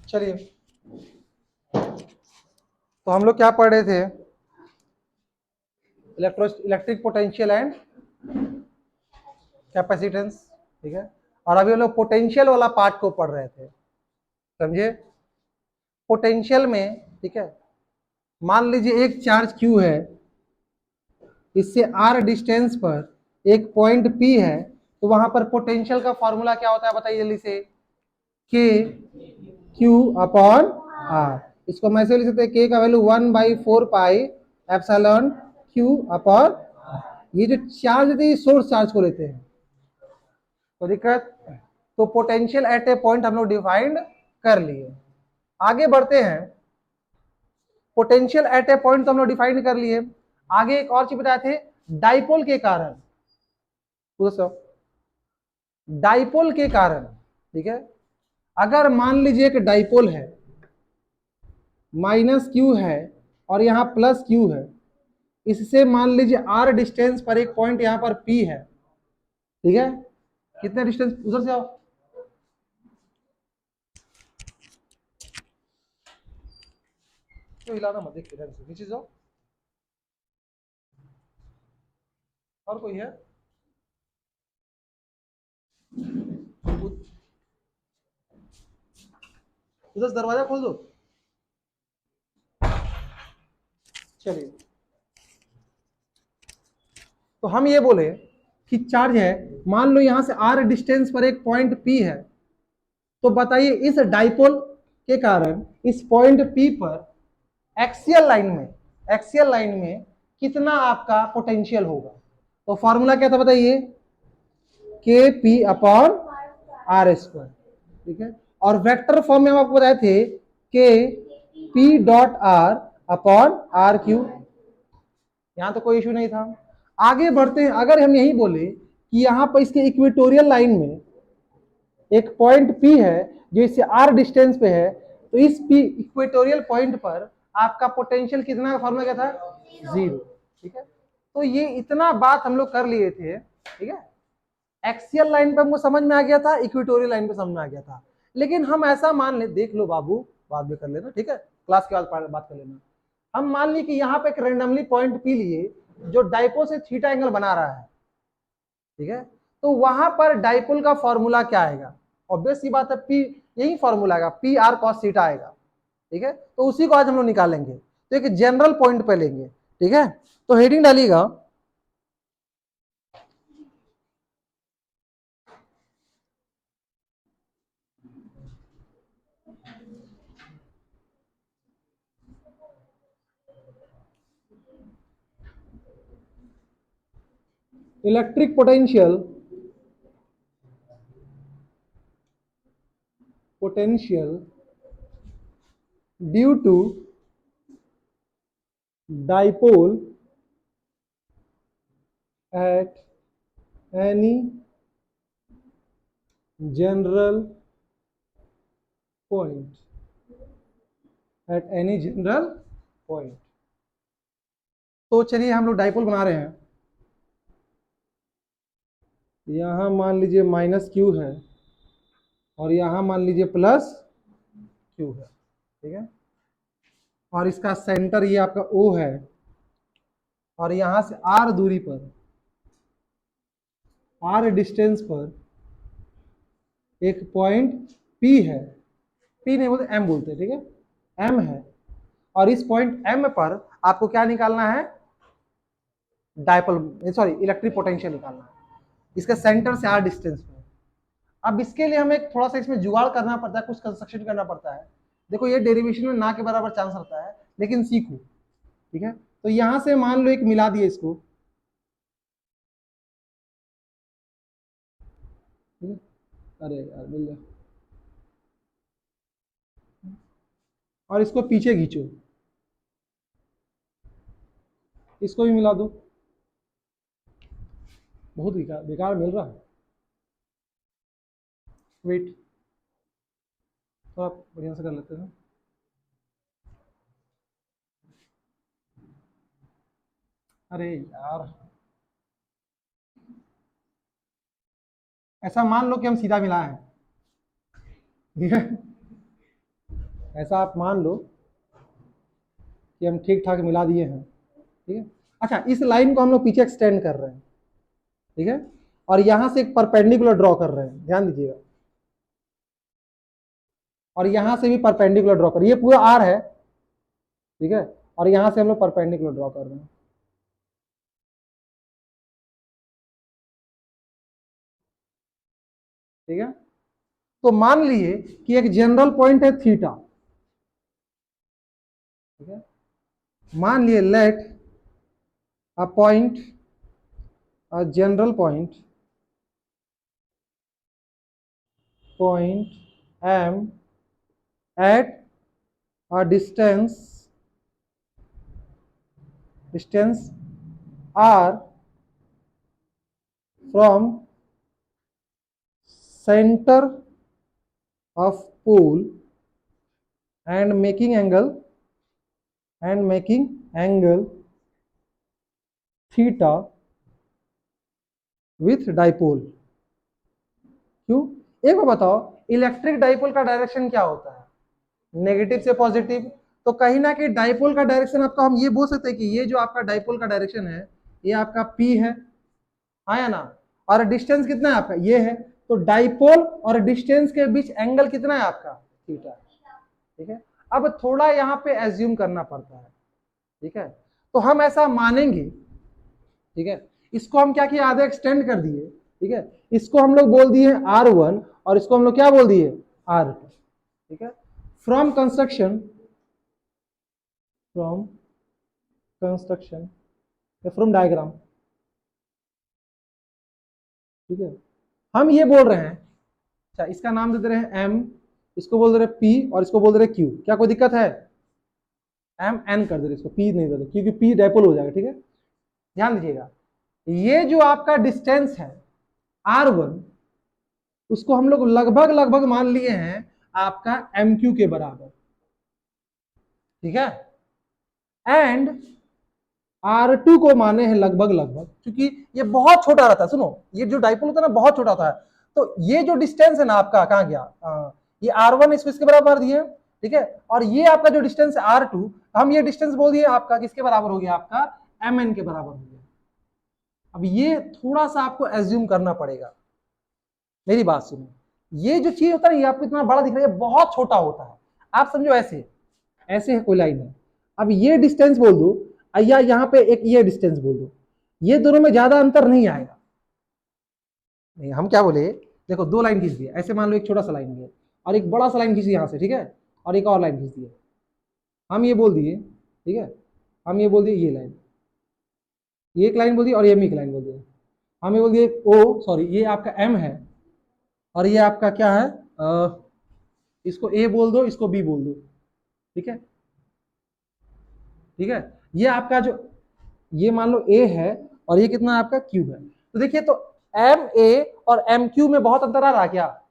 चलिए, तो हम लोग क्या पढ़ रहे थे? इलेक्ट्रिक पोटेंशियल एंड कैपेसिटेंस, ठीक है। और अभी हम लोग पोटेंशियल वाला पार्ट को पढ़ रहे थे, समझे? पोटेंशियल में, ठीक है, मान लीजिए एक चार्ज Q है, इससे R डिस्टेंस पर एक पॉइंट P है, तो वहां पर पोटेंशियल का फॉर्मूला क्या होता है बताइए जल्दी से? K Q upon R। इसको मैं ऐसे लिख सकते हैं, K का value 1/4 pi epsilon Q upon, ये जो चार्ज देते हैं सोर्स चार्ज को लेते हैं, तो दिक्कत। तो पोटेंशियल एट ए पॉइंट हम लोग डिफाइंड कर लिए। आगे बढ़ते हैं, पोटेंशियल एट ए पॉइंट तो हम लोग डिफाइन कर लिए। आगे एक और चीज बताए थे, डाइपोल के कारण, दोस्तों डाइपोल के कारण, ठीक है। अगर मान लीजिए एक डाइपोल है, माइनस क्यू है और यहाँ प्लस क्यू है, इससे मान लीजिए R डिस्टेंस पर एक पॉइंट यहाँ पर P है, ठीक है। कितने डिस्टेंस, उधर से आओ, तो हिलाना मत, देख इधर से नीचे जाओ। और कोई है? उधर से दरवाजा खोल दो। चलिए, तो हम ये बोले कि चार्ज है, मान लो यहां से R डिस्टेंस पर एक पॉइंट P है, तो बताइए इस डाइपोल के कारण इस पॉइंट P पर एक्सियल लाइन में कितना आपका पोटेंशियल होगा? तो फॉर्मूला क्या था बताइए? के पी अपॉन आर स्क्वायर, ठीक है। और वेक्टर फॉर्म में हम आपको बताए थे के p dot are upon are cube, यहां तो कोई इश्यू नहीं था। आगे बढ़ते हैं, अगर हम यही बोले कि यहां पर इसके इक्वेटोरियल लाइन में एक पॉइंट P है जो इससे R डिस्टेंस पे है, तो इस P इक्वेटोरियल पॉइंट पर आपका पोटेंशियल कितना का फॉर्मूला क्या था? 0, ठीक है। तो ये इतना बात हम लोग कर लिए थे, ठीक है। एक्सियल लाइन पे हमको समझ में आ गया था, इक्वेटोरियल लाइन पे समझ में आ गया था। लेकिन हम ऐसा मान ले, देख लो बाबू, बाद में कर लेना, ठीक है, क्लास के बाद बात कर लेना। हम मान ली कि यहाँ पे एक रेंडमली पॉइंट P लिए जो डाइपोल से थीटा एंगल बना रहा है, ठीक है। तो वहां पर डाइपोल का फॉर्मूला क्या आएगा? ऑब्वियस सी बात है, P यही फॉर्मूला आएगा, पी आर कॉस थीटा आएगा, ठीक है। तो उसी को आज हम लोग निकालेंगे, तो एक जनरल पॉइंट पे लेंगे, ठीक है। तो हेडिंग डालिएगा, electric potential due to dipole at any general point, at any general point। तो चलिए हम लोग डाइपोल बना रहे हैं, यहां मान लीजिए माइनस क्यू है और यहां मान लीजिए प्लस क्यू है, ठीक है। और इसका सेंटर ये आपका O है, और यहां से R दूरी पर, R डिस्टेंस पर एक पॉइंट P है, P नहीं बोलते M बोलते हैं, ठीक है, M है। और इस पॉइंट M पर आपको क्या निकालना है? डाइपोल, सॉरी, इलेक्ट्रिक पोटेंशियल निकालना है इसके सेंटर से R डिस्टेंस में। अब इसके लिए हमें थोड़ा सा इसमें जुगाड़ करना पड़ता है, कुछ कंस्ट्रक्शन करना पड़ता है। देखो ये डेरिवेशन में ना के बराबर चांस रहता है, लेकिन सीखो, ठीक है। तो यहां से मान लो एक मिला दिए इसको, ठीक है। अरे यार मिल गया, और इसको पीछे खींचो, इसको भी मिला दो। बहुत बेकार बेकार मिल रहा है, वेट, तो आप बढ़िया से कर लेते हैं। अरे यार, ऐसा मान लो कि हम सीधा मिलाए हैं, ठीक है। ऐसा आप मान लो कि हम ठीक ठाक मिला दिए हैं, ठीक है। अच्छा, इस लाइन को हम लोग पीछे एक्सटेंड कर रहे हैं, ठीक है, और यहां से एक परपेंडिकुलर ड्रॉ कर रहे हैं, ध्यान दीजिएगा, और यहां से भी परपेंडिकुलर ड्रॉ कर, ये पूरा आर है, ठीक है, और यहां से हम लोग परपेंडिकुलर ड्रॉ कर रहे हैं, ठीक है। तो मान लिए कि एक जनरल पॉइंट है थीटा, ठीक है, मान लिए let a point, a general point M at a distance r from center of pool and making angle theta with dipole। क्यों? एक बार बताओ, इलेक्ट्रिक डाइपोल का डायरेक्शन क्या होता है? नेगेटिव से पॉजिटिव। तो कहीं ना कहीं डाइपोल का डायरेक्शन आपका, हम ये बोल सकते हैं कि ये जो आपका डाइपोल का डायरेक्शन है, ये आपका P है, आया ना, और डिस्टेंस कितना है आपका, ये है। तो डाइपोल और डिस्टेंस के बीच एंगल कितना है आपका, थीटा, ठीक है। अब थोड़ा यहाँ पे एज्यूम करना पड़ता है, ठीक है। तो हम ऐसा मानेंगे, ठीक है, इसको हम क्या किए, आधे एक्सटेंड कर दिए, ठीक है, इसको हम लोग बोल दिए R1 और इसको हम लोग क्या बोल दिए, R2, ठीक है। फ्रॉम कंस्ट्रक्शन या फ्रॉम डायग्राम, ठीक है, हम ये बोल रहे हैं, अच्छा इसका नाम दे दे रहे हैं M, इसको बोल दे रहे हैं P और इसको बोल दे रहे हैं Q। क्या कोई दिक्कत है? M N कर दे रहे, इसको P नहीं दे रहे क्योंकि P डाइपोल हो जाएगा, ठीक है। ध्यान दीजिएगा, ये जो आपका डिस्टेंस है R1, उसको हम लोग लगभग लगभग मान लिए हैं आपका MQ के बराबर, ठीक है। एंड R2 को माने हैं लगभग लगभग, क्योंकि ये बहुत छोटा रहता है, सुनो, ये जो डाइपोल होता है ना बहुत छोटा होता है, तो ये जो डिस्टेंस है ना आपका, कहाँ गया, ये R1 इसको इसके बराबर दिए, ठीक है, और ये आपका जो डिस्टेंस है R2, हम ये डिस्टेंस बोल दिए आपका किसके बराबर हो गया, आपका MN के बराबर हो गया। अब ये थोड़ा सा आपको एज्यूम करना पड़ेगा, मेरी बात सुनो, ये जो चीज होता है ना, ये आपको इतना बड़ा दिख रहा है, बहुत छोटा होता है। आप समझो ऐसे, ऐसे है कोई लाइन है, अब ये डिस्टेंस बोल दो, या यहाँ पे एक ये डिस्टेंस बोल दो, ये दोनों में ज्यादा अंतर नहीं आएगा। नहीं, हम क्या बोले, देखो दो लाइन खींच दिया, ऐसे मान लो एक छोटा सा लाइन दिया और एक बड़ा सा लाइन खींच दिया यहाँ से, ठीक है, और एक और लाइन खींच दिया, हम ये बोल दिए, ठीक है, हम ये बोल दिए ये लाइन, ये एक लाइन बोल दी और ये एक लाइन बोल दिया, हम ये बोल दिए ओ सॉरी, ये आपका M है और ये आपका क्या है, इसको A बोल दो, इसको B बोल दो, ठीक है, ठीक है। ये आपका जो, ये मान लो A है और ये कितना आपका Q है। तो देखिए, तो MA और MQ में बहुत अंतर आ रहा है क्या?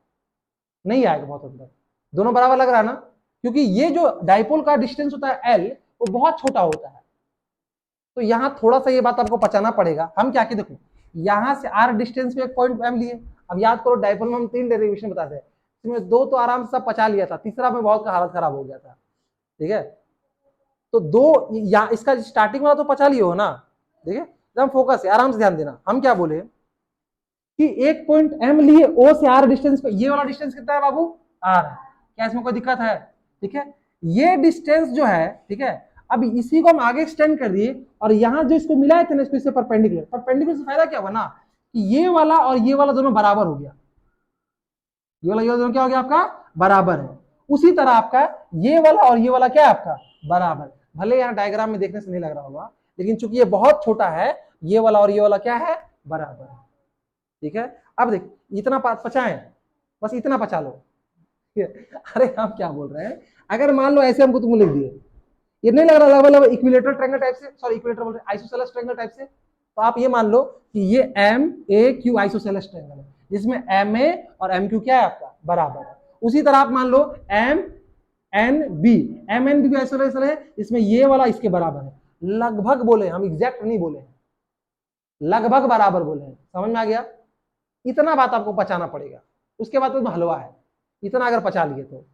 नहीं आएगा बहुत अंतर, दोनों बराबर लग रहा है ना, क्योंकि ये जो डाइपोल का डिस्टेंस होता है L, वो बहुत छोटा होता है। तो यहां थोड़ा सा ये बात आपको पचाना पड़ेगा। हम क्या कि देखो, यहां से R डिस्टेंस पे एक पॉइंट M लिए, अब याद करो डाइपोल में हम 3 डेरिवेशन बताते हैं, इसमें 2 तो आराम से सब पचा लिया था, तीसरा में बहुत हालत खराब हो गया था, ठीक है। तो 2 या इसका स्टार्टिंग वाला तो पचा लिए हो ना, ठीक है, एकदम फोकस है, आराम से ध्यान देना। हम क्या बोले कि एक पॉइंट M लिए O से R डिस्टेंस पे, ये वाला डिस्टेंस कितना है बाबू, R है, क्या इसमें कोई दिक्कत है? ठीक है, ये डिस्टेंस जो है, ठीक है, अब इसी को हम आगे एक्सटेंड कर दिए और यहां जो इसको मिलाए थे ना, इसको इससे परपेंडिकुलर, परपेंडिकुलर से फायदा क्या हुआ ना, कि ये वाला और ये वाला दोनों बराबर हो गया, ये वाला ये वाला दोनों क्या हो गया आपका, बराबर है। उसी तरह आपका ये वाला और ये वाला क्या है आपका, बराबर। भले यहाँ डायग्राम में देखने से नहीं लग रहा होगा, लेकिन चूंकि ये बहुत छोटा है, ये वाला और ये वाला क्या है, बराबर है, ठीक है। अब देख, इतना पचाएं, बस इतना पचा लो। अरे हम क्या बोल रहे हैं, अगर मान लो ऐसे हमको तुम लिख दिए, ये नहीं लग रहा लगभग इक्विलेटर ट्रायंगल टाइप से, सॉरी इक्विलेटर बोल रहे हैं, आइसोसेलेस ट्रायंगल टाइप से, तो आप ये मान लो कि ये MAQ आइसोसेलेस ट्रायंगल है, जिसमें MA और MQ क्या है आपका, बराबर है। उसी तरह आप मान लो MNB भी आइसोसेलेस है, इसमें ये वाला इसके बराबर है। लगभग बोले, हम एग्जैक्ट नहीं बोले, लगभग बराबर बोले हैं, समझ में आ गया? इतना बात आपको पचाना पड़ेगा, उसके बाद तो हलवा है, इतना अगर पचा लिए तो,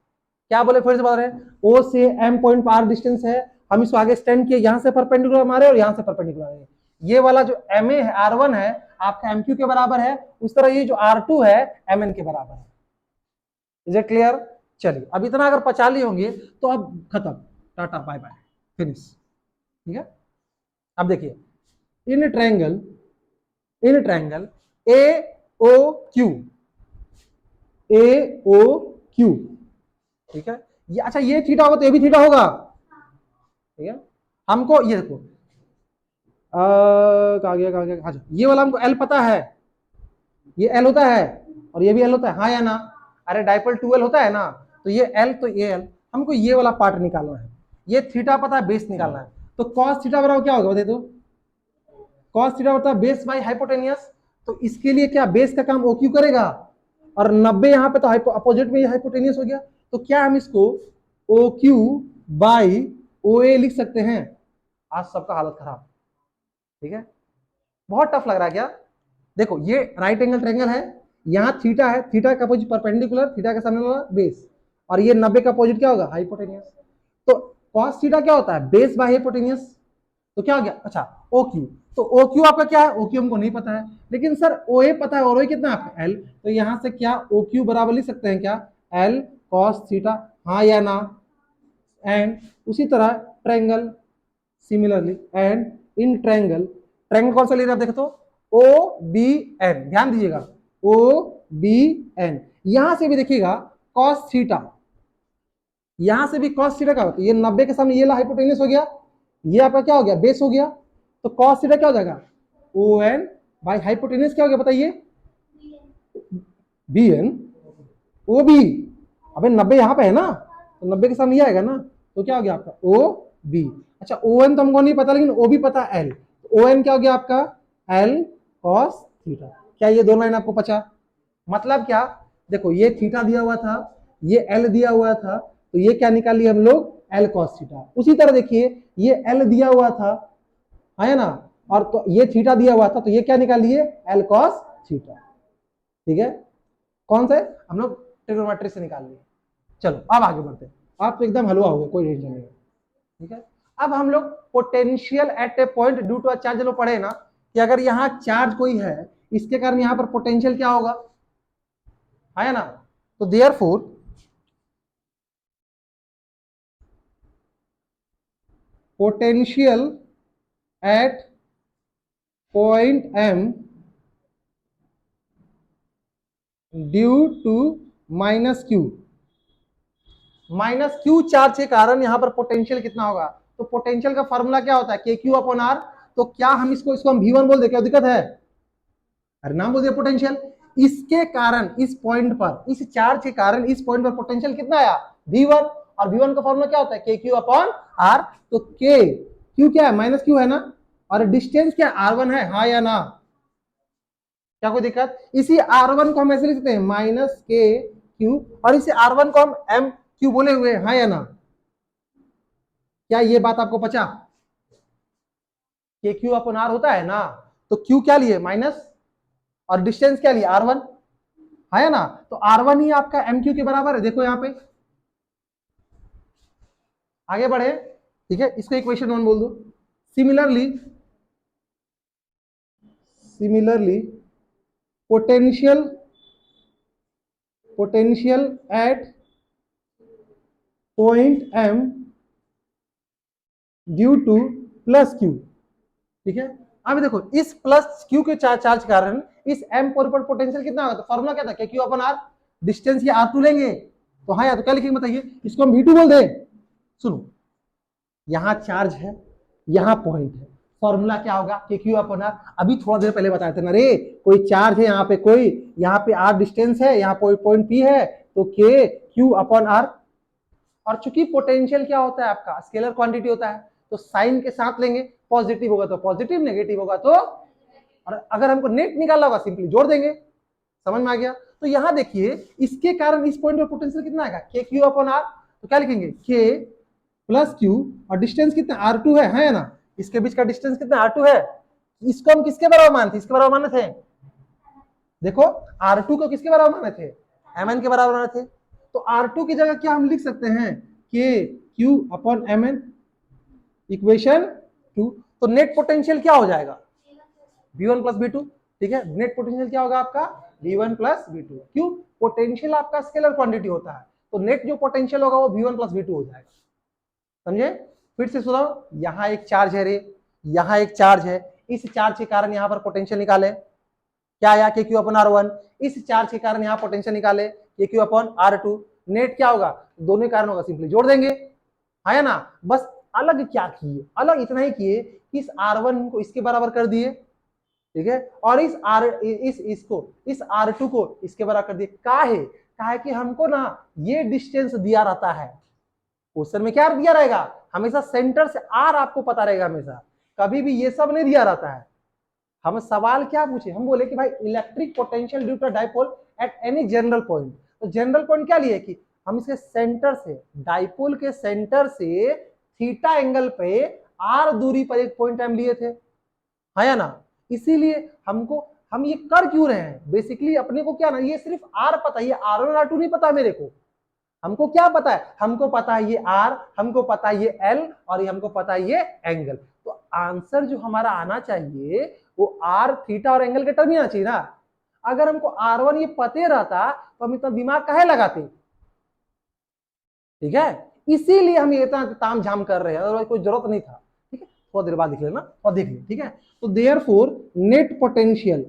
क्या बोले फिर से बता रहे हैं, ओ से एम पॉइंट पर आर डिस्टेंस है, हम इसको आगे एक्सटेंड किए, यहां से परपेंडिकुलर मारे और यहां से परपेंडिकुलर मारे। ये वाला जो एम ए है R1 है आपका MQ के बराबर है, उस तरह ये जो R2 है MN के बराबर है। Is it clear? चलिए अब इतना अगर पचा लिए होंगे तो अब खत्म, टाटा बाय बाय फिनिश। ठीक है, अब देखिए इन ट्रायंगल AOQ, AOQ, ठीक है, ये अच्छा ये थीटा होगा तो ये भी थीटा होगा। ठीक है, हमको ये देखो कहा गया अच्छा ये वाला हमको L पता है, ये L होता है और ये भी L होता है, हाँ या ना? अरे डाइपोल 2L होता है ना, तो ये L तो ये L, हमको ये वाला पार्ट निकालना है, ये थीटा पता है, बेस निकालना है। तो cos थीटा बराबर क्या होगा बताइए तो? cos थीटा बराबर बेस बाई हाइपोटेनियस, तो इसके लिए क्या बेस का काम OQ करेगा, और 90 यहाँ पे तो अपोजिट में हाइपोटेनियस हो गया, तो क्या हम इसको OQ बाई OA लिख सकते हैं? आज सबका हालत खराब। ठीक है, बहुत टफ लग रहा है क्या? देखो ये राइट एंगल ट्रायंगल है, यहाँ थीटा है, थीटा का अपोजिट परपेंडिकुलर, थीटा के सामने वाला बेस, और ये 90 का अपोजिट क्या होगा? हाइपोटेनियस। तो cos थीटा क्या होता है? Base by hypotenuse. तो क्या हो गया? अच्छा OQ, तो OQ आपका क्या है? OQ हमको नहीं पता है, लेकिन सर OA पता है, और OA कितना आपका L, तो यहां से क्या OQ बराबर लिख सकते हैं क्या? L cos थीटा, हाँ या ना? एंड उसी तरह triangle similarly, and in triangle, triangle कौन सा ले रहे हैं आप देखो तो? OBN, ध्यान दीजिएगा OBN, यहां से भी देखिएगा cos थीटा, यहां से भी cos थीटा का होता है, ये 90 के सामने ये ला हाइपोटेनियस हो गया, ये आपका क्या हो गया? बेस हो गया, तो cos थीटा क्या हो जाएगा? ON बाय हाइपोटेनियस क्या हो गया बताइए? BN OB, अबे 90 यहां पे है ना, तो 90 के सामने ये आएगा ना, तो क्या हो गया आपका? OB। अच्छा ON तो हमको नहीं पता, लेकिन OB पता है L, तो ON क्या हो गया आपका? L cos theta. क्या ये दोनों लाइन आपको पचा? मतलब क्या? देखो ये थीटा दिया हुआ था, ये L दिया हुआ था, तो ये क्या निकाल लिया हम लोग? L cos theta. उसी तरह देखिए ये L दिया हुआ था, है ना, और तो ये थीटा दिया हुआ था, तो ये क्या निकाल लिए? L cos theta. ठीक है, कौन सा है? हम लोग ट्रिग्नोमेट्री से निकाल लिए। चलो अब आगे बढ़ते हैं, आप तो एकदम हलवा हो गए, कोई टेंशन नहीं है। ठीक है, अब हम लोग potential at a point due to a charge लोग पढ़े ना, कि अगर यहाँ चार्ज कोई है, इसके कारण यहाँ पर पोटेंशियल क्या होगा, है ना? तो therefore potential at point M due to -Q, -Q charge के कारण यहाँ पर पोटेंशियल कितना होगा? तो पोटेंशियल का फॉर्मूला क्या होता है? KQ upon R। तो क्या हम इसको हम V1 बोल दे, क्या दिक्कत है? अरे नाम बोल दिया पोटेंशियल, इसके कारण इस पॉइंट पर, इस चार्ज के कारण इस पॉइंट पर पोटेंशियल कितना आया? V1, और V1 का फॉर्मूला क्या होता है? KQ upon R। तो Q क्या है? -Q है ना, और डिस्टेंस क्या? R1 है, हाँ या ना? क्या कोई दिक्कत? इसी R1 को हम ऐसे लिख सकते हैं -KQ, और इसी R1 को हम MQ बोले हुए, हाँ या ना? क्या ये बात आपको पचा? KQ अपॉन R होता है ना, तो Q क्या लिए? माइनस, और डिस्टेंस क्या लिए? R1, है ना? तो R1 ही आपका MQ के बराबर है, देखो यहाँ पे। आगे बढ़े, ठीक है, इसको इक्वेशन 1 बोल दो। Similarly potential at point M due to +Q। ठीक है, अब देखो इस +Q के चार्ज कारण इस M पर पोटेंशियल कितना होगा? तो फॉर्मूला क्या था? KQ अपॉन R, डिस्टेंस ये R2 लेंगे, तो हाँ या तो क्या लिखेंगे बताइए? इसको हम V2 बोल दे। सुनो, यहां चार्ज है, यहां पॉइंट है, फॉर्मूला क्या होगा? KQ upon R। अभी थोड़ा देर पहले बताए थे ना रे, कोई चार्ज है यहाँ पे, कोई यहाँ पे R डिस्टेंस है, यहाँ पॉइंट P है, तो KQ अपॉन R। और चूंकि पोटेंशियल क्या होता है आपका? स्केलर क्वांटिटी होता है, तो साइन के साथ लेंगे, पॉजिटिव होगा तो पॉजिटिव, नेगेटिव होगा तो, और अगर हमको नेट निकालना होगा सिंपली जोड़ देंगे। समझ में आ गया? तो यहां देखिए इसके कारण इस पॉइंट पर पोटेंशियल कितना आएगा? KQ upon R। तो क्या लिखेंगे? K प्लस Q, और डिस्टेंस कितना? R2 है ना? इसके बीच का डिस्टेंस कितना? R2 है। इसको हम किसके बराबर मानते? इसके बराबर माने थे। देखो R2 को किसके बराबर माने थे? MN के बराबर माने थे। तो R2 की जगह क्या हम लिख सकते हैं, k q upon M N, equation 2। तो नेट पोटेंशियल क्या हो जाएगा, V1 प्लस V2। ठीक है, नेट पोटेंशियल क्या होगा आपका, V1 प्लस V2। क्यों, पोटेंशियल आपका स्केलर क्वांटिटी होता है, तो नेट जो पोटेंशियल होगा वो V1 प्लस V2 हो जाएगा। समझे, फिर से सुनो, यहां एक चार्ज है रे, यहां एक चार्ज है, इस चार्ज के कारण यहां पर पोटेंशियल निकाले, क्या आया, के क्यू अपॉन R1। इस चार्ज के कारण यहां पोटेंशियल निकाले, के क्यू अपॉन R2। नेट क्या होगा, दोनों कारण होगा, सिंपली जोड़ देंगे, है ना। बस अलग क्या किए, अलग इतना ही किए कि इस R1 को इसके बराबर कर दिए, ठीक है, और इस R2 को इसके बराबर कर दिए। काहे कि हमको ना ये डिस्टेंस दिया रहता है, क्वेश्चन में क्या दिया रहेगा, हमेशा सेंटर से R आपको पता रहेगा हमेशा, कभी भी ये सब नहीं दिया रहता है। हम सवाल क्या पूछे, हम बोले कि भाई electric potential due to dipole at any general point. तो जनरल पॉइंट क्या लिए कि हम इसके सेंटर से, डाइपोल के सेंटर से थीटा एंगल पे R दूरी पर एक पॉइंट हम लिए थे, है या ना। इसीलिए हमको, हम ये कर क्यों रहे हैं, बेसिकली अपने को क्या ना, ये सिर्फ R पता है, ये R1 R2 नहीं पता मेरे को। हमको क्या पता है, हमको पता है ये R, हमको पता है ये L, और ये हमको पता है ये एंगल। तो आंसर जो हमारा आना चाहिए वो R, थीटा और एंगल के टर्म ही आना चाहिए ना। अगर हमको R1 ये पते रहता तो हम इतना दिमाग काहे लगाते, ठीक है, इसीलिए हम ये इतना ताम झाम कर रहे हैं, अदरवाइज कोई जरूरत नहीं था। ठीक है, थोड़ा देर बाद देख लेना और देख लिया, ठीक है। तो therefore net potential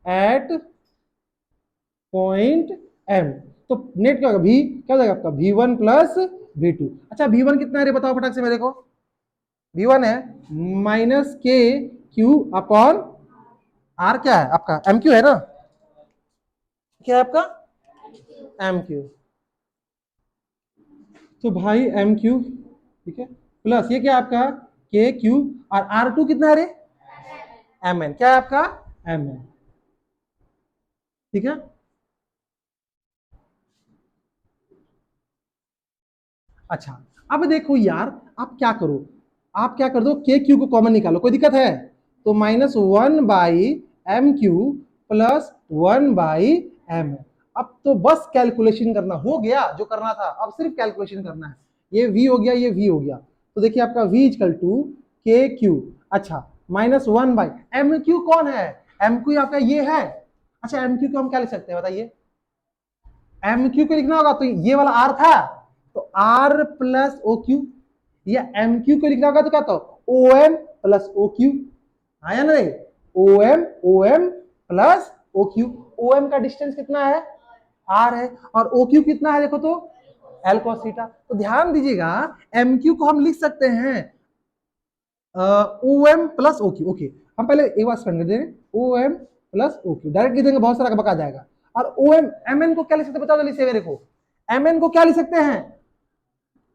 at point M, तो नेट क्या होगा, भी क्या हो जाएगा आपका, V1 प्लस V2। अच्छा V1 कितना है रे, बताओ फटाक से मेरे को। V1 है माइनस के क्यू अपॉन R, क्या है आपका, एम क्यू है ना, क्या है आपका एम क्यू। तो भाई एम क्यू, ठीक है, प्लस ये क्या आपका के क्यू, और R2 कितना है रे, एम एन, क्या है आपका एम एन, ठीक है। अच्छा, अब देखो यार, आप क्या करो, आप क्या कर दो, के क्यू को कॉमन निकालो, कोई दिक्कत है, तो -1/m³ प्लस 1/m। अब तो बस कैलकुलेशन करना हो गया, जो करना था अब सिर्फ कैलकुलेशन करना है। ये v हो गया, ये v हो गया, तो देखिए आपका v इक्वल टू के क्यू। अच्छा, -1/m क्यू कौन है, एम क्यू आपका ये है। अच्छा, एम क्यू को हम क्या लिख सकते हैं बताइए, एम क्यू को लिखना होगा तो ये वाला आर था, तो आर प्लस ओ क्यू, या एम क्यू को लिखना होगा तो क्या था, O M plus O Q, आया ना, O M plus O Q. O M का डिस्टेंस कितना है, आर है, और ओ क्यू कितना है देखो तो, एल कॉस थीटा। तो ध्यान दीजिएगा, एम क्यू को हम लिख सकते हैं O M plus O Q. Okay, हम पहले एक बार स्पेंड कर देंगे, O M plus O Q, direct लिख देंगे, बहुत सारा बका जाएगा। और ओ एम, एम एन को क्या लिख सकते हैं बताओ जल्दी से मेरे को, एम एन को क्या लिख सकते हैं,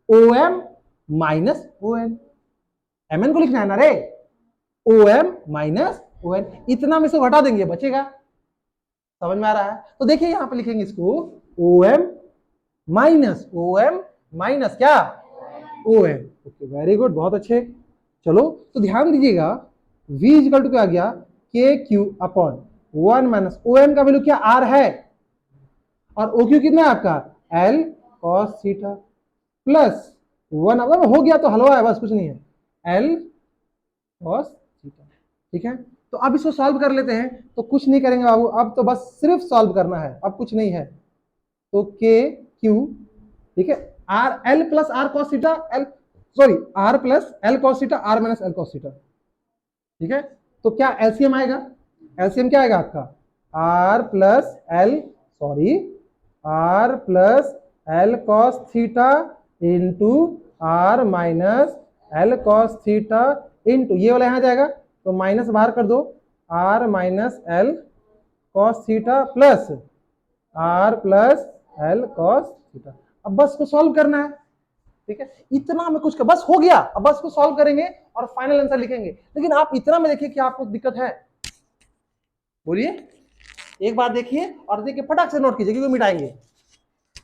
O M minus O N, M N को लिखना है ना रे, O M minus O N, इतना में से घटा देंगे बचेगा, समझ में आ रहा है। तो देखिए यहां पे लिखेंगे इसको ओ एम माइनस क्या, O M. Okay, very good, बहुत अच्छे। चलो, तो ध्यान दीजिएगा, v इक्वल टू क्या आ गया, k q upon 1 minus O M का वैल्यू क्या आर है, और ओ क्यू कितना है आपका एल कॉस थीटा, प्लस 1, अब हो गया तो हलवा है, बस कुछ नहीं है, एल कॉस थीटा, ठीक है। तो अब इसको सॉल्व कर लेते हैं, तो कुछ नहीं करेंगे बाबू, अब तो बस सिर्फ सॉल्व करना है, अब कुछ नहीं है। तो के क्यू, ठीक है, r l plus r cos theta, l sorry r plus l cos theta, r minus l cos theta, ठीक है। तो क्या एलसीएम आएगा, एलसीएम क्या आएगा आपका, r plus l, sorry r plus l cos theta into r minus l cos theta into, ये वाला यहां जाएगा तो माइनस बाहर कर दो, r minus l cos theta plus r plus l cos theta. अब बस को सॉल्व करना है, ठीक है, इतना में कुछ का बस हो गया, अब बस को सॉल्व करेंगे और फाइनल आंसर लिखेंगे। लेकिन आप इतना में देखिए कि आपको दिक्कत है, बोलिए, एक बार देखिए और देखिए, फटाक से नोट कीजिए क्योंकि मिटाएंगे,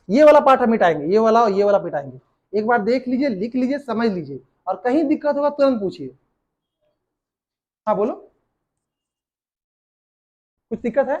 ये वाला पार्ट हम मिटाएंगे, ये वाला और ये वाला मिटाएंगे। एक बार देख लीजिए, लिख लीजिए, समझ लीजिए, और कहीं दिक्कत होगा तुरंत पूछिए। हाँ बोलो, कुछ दिक्कत है,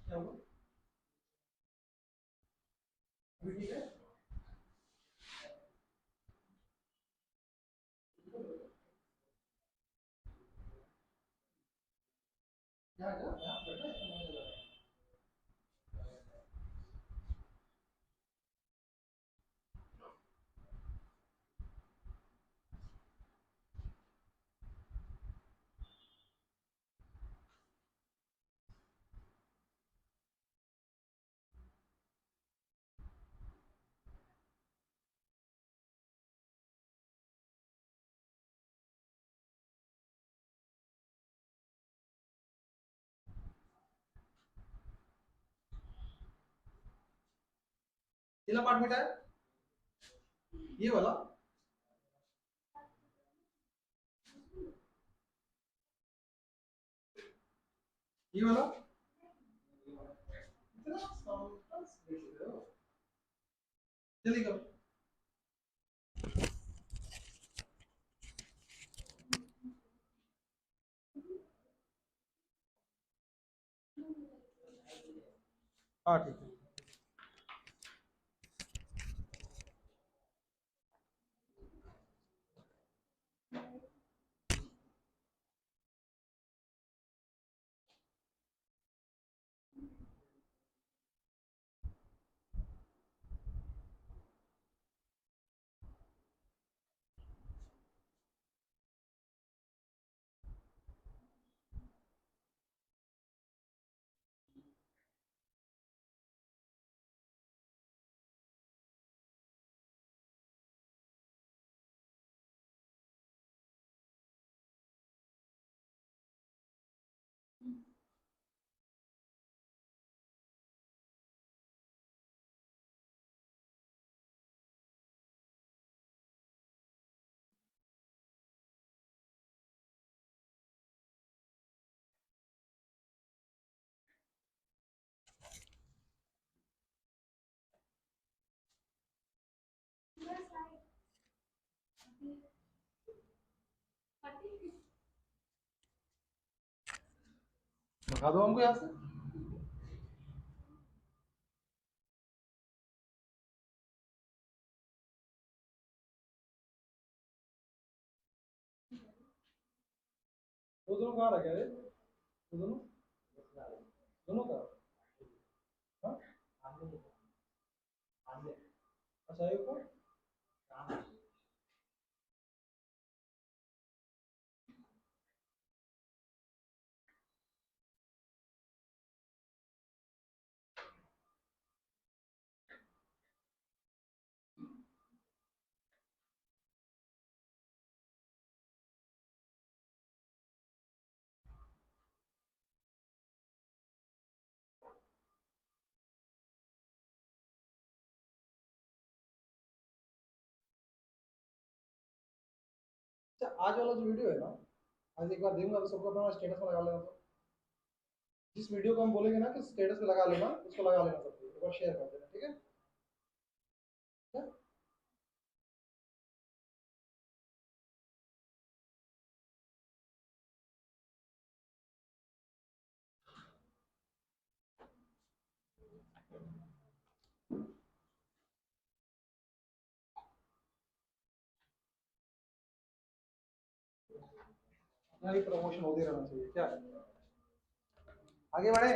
क्या हुआ? अभी ठीक है? यहाँ जा, यहाँ बैठा है। जिला पार्ट बेटा है ये वाला। ये वाला इतना कॉम्प्लेक्स देख रहे हो। जल्दी करो। हाँ ठीक है। भगा दो हमको यहाँ से। वो दोनों कहाँ रखे रे? वो दोनों दोनों का? हाँ? अच्छा एक को? अच्छा आज वाला जो वीडियो है ना, आज एक बार देखूंगा तो सबको अपना स्टेटस में लगा लेना। तो जिस वीडियो को हम बोलेंगे ना कि स्टेटस पे लगा लेना, उसको लगा लेना सबको, एक बार शेयर कर देना, ठीक है? ठीक है? अपना ही प्रमोशन होते रहना चाहिए क्या? आगे बढ़े।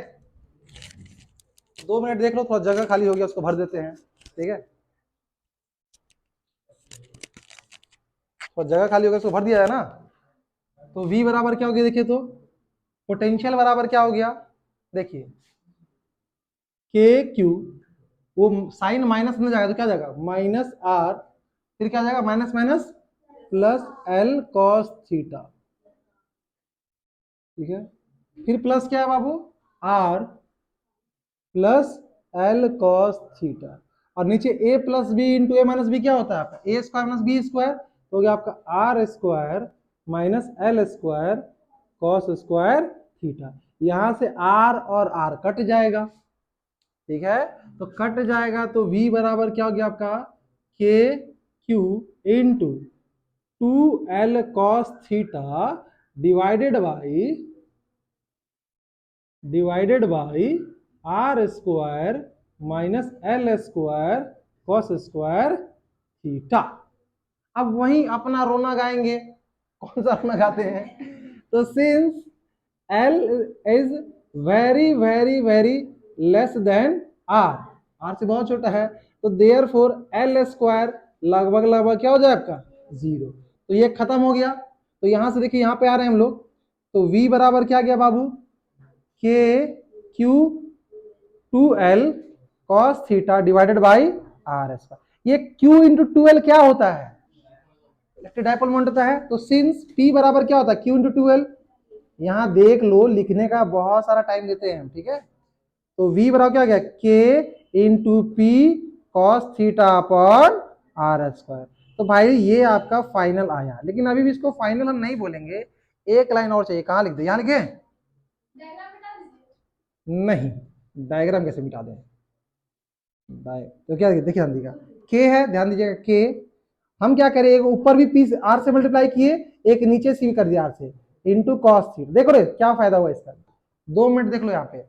2 मिनट देख लो, थोड़ा जगह खाली हो गया, उसको भर देते हैं, ठीक है? थोड़ा जगह खाली हो गया, उसको भर दिया है ना। तो V बराबर क्या हो गया देखिए, तो पोटेंशियल बराबर क्या हो गया देखिए, के क्यू, वो साइन माइनस में जाएगा तो क्या जाएगा, माइनस आर, फिर क्या जाएगा, minus minus plus l cos theta, ठीक है? फिर प्लस क्या है बाबू, r plus l cos theta, और नीचे a plus b into a minus b क्या होता है आपका, a square minus b square, तो हो गया आपका r square minus l square cos square theta. यहां से आर और आर कट जाएगा, ठीक है? तो कट जाएगा तो v बराबर क्या हो गया आपका, k q into 2l cos theta divided by r square minus l square cos square theta. अब वही अपना रोना गाएंगे। कौन सा रोना गाते हैं? तो since l is very very very less than r, r से बहुत छोटा है, तो देयर फोर एल स्क्वायर लगभग लगभग क्या हो जाए आपका? जीरो। तो ये खत्म हो गया। तो यहां से देखिए, यहां पे आ रहे हैं हम लोग, तो v बराबर क्या गया बाबू? K q 2l cos theta divided by r square. ये q इंटू 2l क्या होता है? इलेक्ट्रिक डाइपोल मोमेंट होता है। तो सिंस p बराबर क्या होता है? q into 2l। यहां देख लो, लिखने का बहुत सारा टाइम देते हैं हम, ठीक है। तो v बराबर क्या हो गया? k into p cos theta upon are square. तो भाई ये आपका फाइनल आया, लेकिन अभी भी इसको फाइनल हम नहीं बोलेंगे, एक लाइन और चाहिए। कहां लिख दे? यहां लिखे? नहीं, डायग्राम कैसे मिटा दें? तो क्या देखिए, ध्यान दीजिएगा, के है, ध्यान दीजिएगा के। हम क्या करें, एक ऊपर भी पी आर से मल्टीप्लाई किए, एक नीचे सी कर दिया आर से, इंटू कॉस थीटा। देखो रे क्या फायदा हुआ इसका, 2 मिनट देख लो यहाँ पे।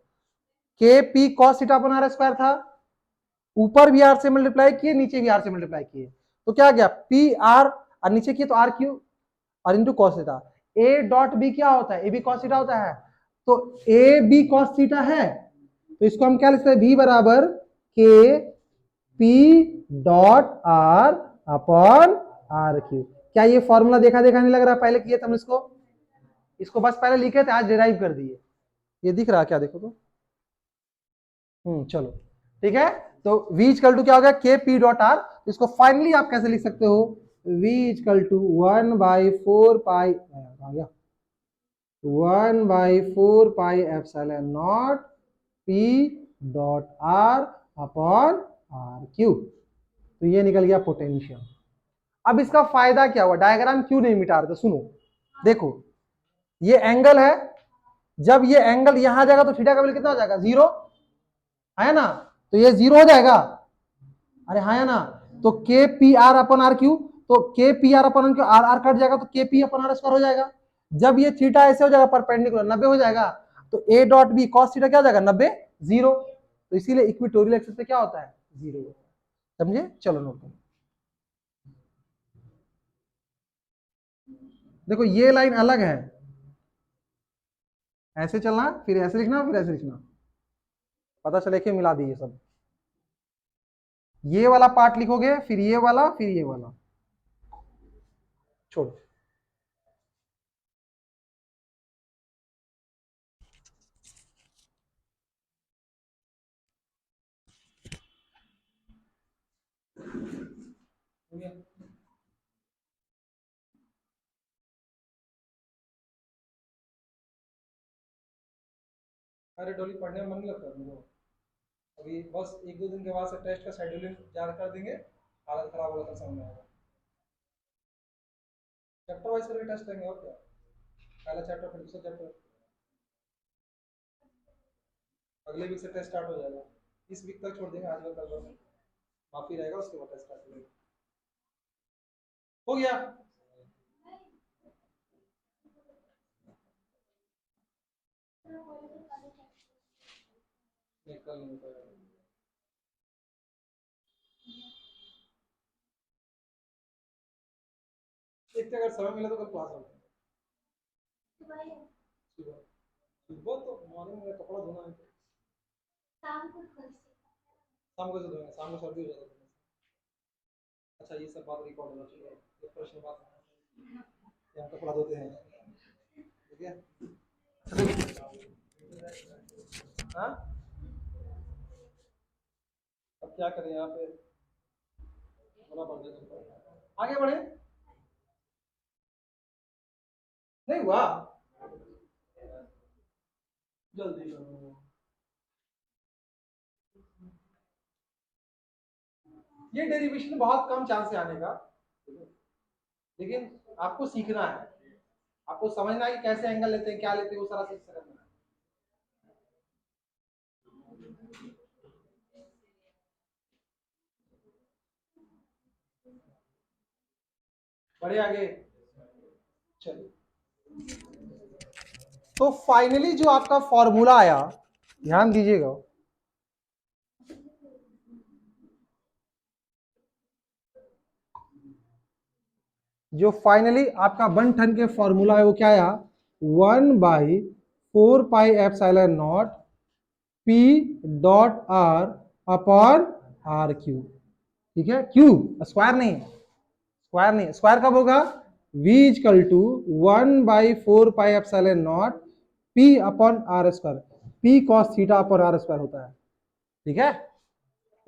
के P cos theta upon r square था, ऊपर भी आर से मल्टीप्लाई किए, नीचे भी आर से मल्टीप्लाई किए, तो क्या गया? पी आर, और नीचे किए तो आर क्यू और into cos theta. A dot B क्या होता है? ए बी कॉस थीटा होता है। तो ए बी कॉस थीटा है, तो इसको हम क्या लिखते हैं? बी बराबर k p dot are upon are cube. क्या ये फॉर्मूला देखा देखा नहीं लग रहा? पहले किए थे हम इसको, इसको बस पहले लिखे थे, आज डिराइव कर दिए। ये दिख रहा क्या? देखो तो। चलो ठीक है। तो v इक्वल टू क्या हो गया? K p dot r. इसको फाइनली आप कैसे लिख सकते हो? v इक्वल टू 1/4 पाई आ गया, 1/4 pi epsilon not P dot are upon are cube. तो ये निकल गया पोटेंशियल। अब इसका फायदा क्या हुआ? डायग्राम क्यों नहीं मिटा रहे? तो सुनो, देखो ये एंगल है, जब ये एंगल यहां जाएगा तो थीटा का वैल्यू कितना हो जाएगा? 0 है ना। तो ये 0 हो जाएगा, अरे हाँ है ना। तो k p r upon r cube, तो k p r upon r r cut जाएगा, तो के पी अपन आर स्क्वायर हो जाएगा। जब ये थीटा ऐसे हो जाएगा परपेंडिकुलर 90 हो जाएगा, तो A dot B cos theta क्या हो जाएगा? 90 0। तो इसीलिए इक्वेटोरियल एक्सिस पे क्या होता है? 0। समझे? चलो नोट करो। देखो ये लाइन अलग है, ऐसे चलना, फिर ऐसे लिखना, फिर ऐसे लिखना, पता चले कि मिला दिए सब। ये वाला पार्ट लिखोगे, फिर ये वाला, फिर ये वाला, छोड़ो। अरे डोली, पढ़ने में मन नहीं लगता मेरे को। अभी बस 1-2 दिन के बाद से टेस्ट का शेड्यूलिंग जारी कर देंगे, हालत खराब होगा, कल सामने आएगा। चैप्टर वाइज करके टेस्ट लेंगे, और क्या। पहला चैप्टर, फिर दूसरा चैप्टर, अगले वीक से टेस्ट स्टार्ट हो जाएगा। इस वीक तक छोड़ देंगे, आज कल कल में माफी रहेगा, उसके बाद टेस्ट स्टार्ट हो गया। कल नहीं होता है। देखते अगर समय मिला तो कल क्लास होता है। सुबह सुबह तो मॉर्निंग में कपड़ा धोना है, शाम को धोएंगे, शाम को सर्दी हो जाता है। अच्छा ये सब बात रिकॉर्ड होना चाहिए, एक प्रश्न बात यहाँ कपड़ा धोते हैं, ठीक है। हाँ, अब क्या करें यहाँ पे, होना पड़ जाए। आगे बढ़े, नहीं हुआ, जल्दी करो। ये डेरिवेशन बहुत कम चांस है आने का, लेकिन आपको सीखना है, आपको समझना है कि कैसे एंगल लेते हैं, क्या लेते हैं, वो सारा चीज करना है। बढ़े आगे, चलिए। तो फाइनली जो आपका फॉर्मूला आया, ध्यान दीजिएगा, जो फाइनली आपका बंटन के फॉर्मूला है वो क्या आया, 1/4 pi epsilon not P dot are upon are Q. ठीक है, क्यू स्क्वायर नहीं, स्क्वायर नहीं, स्क्वायर कब होगा, v equal to 1/4 pi epsilon not P upon are square, P cos theta upon are square होता है। ठीक है,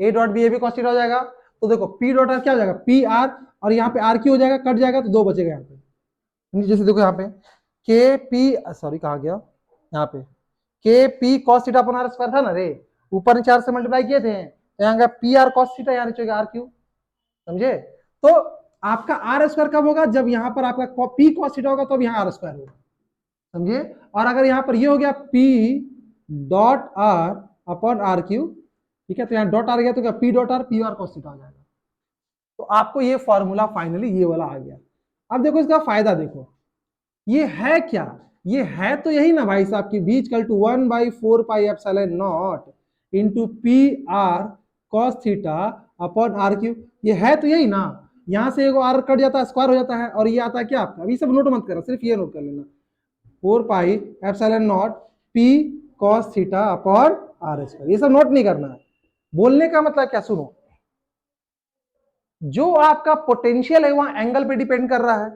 ए डॉट बी ए भी कॉस थीटा हो जाएगा। तो देखो पी डॉट आर क्या हो जाएगा, पी आर, और यहाँ पे आर क्यू हो जाएगा, कट जाएगा तो दो बचेगा यहाँ पे। जैसे देखो यहाँ पे के पी, सॉरी कहाँ गया, यहाँ पे के P cos theta upon are square था ना रे, ऊपर नीचे आर से मल्टीप्लाई किए थे, तो यहाँ का पी आर कॉस थीटा, यहाँ नीचे आर क्यू। समझे? तो आपका आर स्क्वायर कब होगा, जब यहाँ पर आपका पी कॉस थीटा होगा, तब यहाँ आर स्क्वायर होगा। समझे? और अगर यहाँ पर ये हो गया p dot are upon are Q, ठीक है, तो यहाँ डॉट आर गया तो क्या p dot r p are cos theta आ जाएगा। तो आपको ये फॉर्मूला फाइनली ये वाला आ गया। अब देखो इसका फायदा देखो, ये है क्या, ये है तो यही ना भाई साहब की v equal to 1/4 pi epsilon naught into P are cos theta upon are cube, ये है तो यही ना। यहां से एगो आर कट जाता है, स्क्वायर हो जाता है, और ये आता है क्या आपका, अभी सब नोट मत करना, सिर्फ ये नोट कर लेना, 4 pi epsilon not P cos theta upon are square, ये सब नोट नहीं करना है। बोलने का मतलब क्या, सुनो, जो आपका पोटेंशियल है वहां एंगल पे डिपेंड कर रहा है।